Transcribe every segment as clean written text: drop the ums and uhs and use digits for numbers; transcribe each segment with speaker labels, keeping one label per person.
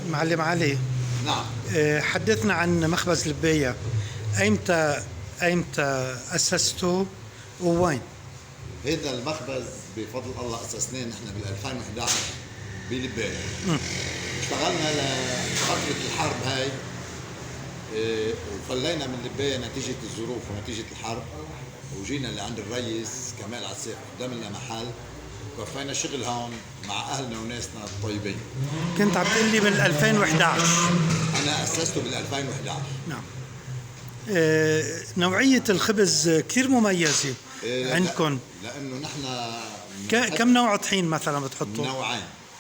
Speaker 1: معلم علي،
Speaker 2: نعم.
Speaker 1: حدثنا عن مخبز لبية. أيمتى أسسته ووين؟
Speaker 2: هذا المخبز بفضل الله اسسناه نحن بال 2011 بلبنان. اشتغلنا لفترة الحرب هاي، وفلينا من لبنان نتيجة الظروف ونتيجة الحرب، وجينا لعند الرئيس كمال عساف قدم لنا محل، وفينا شغل هون مع اهلنا وناسنا الطيبين.
Speaker 1: كنت عم تقول لي بال 2011.
Speaker 2: انا اسسته بال 2011.
Speaker 1: نعم. نوعية الخبز كثير مميزة عندكم.
Speaker 2: لانه نحن
Speaker 1: كم نوع طحين مثلا بتحطوا؟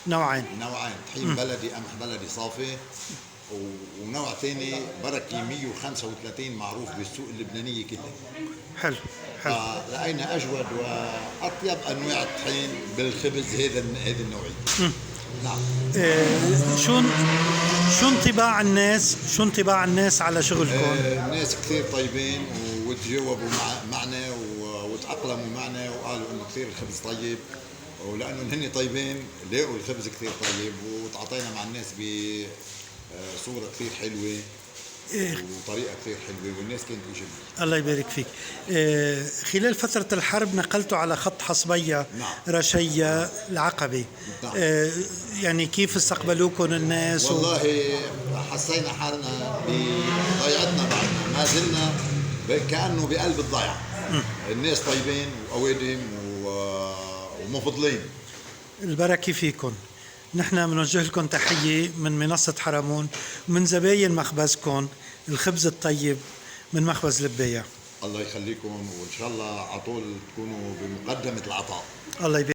Speaker 2: نوعين طحين بلدي، قمح بلدي صافي، ونوع ثاني بركي 135 معروف بالسوق اللبنانية كلها.
Speaker 1: حلو.
Speaker 2: لقينا اجود واطيب انواع الطحين بالخبز هذه النوعية. نعم.
Speaker 1: شو انطباع الناس على شغلكم؟
Speaker 2: الناس كثير طيبين وتجاوبوا معنا وتأقلموا معنا وقالوا انه كثير الخبز طيب، ولانه هن طيبين لاقوا الخبز كثير طيب، وتعاطينا مع الناس بصورة كثير حلوة وطريقة كثير حلوة، والناس كانت ايجابية. الله
Speaker 1: يبارك فيك. خلال فترة الحرب نقلتوا على خط حصبية.
Speaker 2: نعم.
Speaker 1: رشية العقبة. نعم. يعني كيف استقبلوكم الناس؟
Speaker 2: والله حسينا حالنا بضيعتنا بعدنا، ما زلنا كأنه بقلب الضيعة. الناس طيبين وأوادم ومفضلين.
Speaker 1: البركة فيكم. نحن بنوجه لكم تحية من منصة حرمون ومن زباين مخبزكم الخبز الطيب من مخبز لبية.
Speaker 2: الله يخليكم، وإن شاء الله على طول تكونوا بمقدمة العطاء.
Speaker 1: الله يبارك.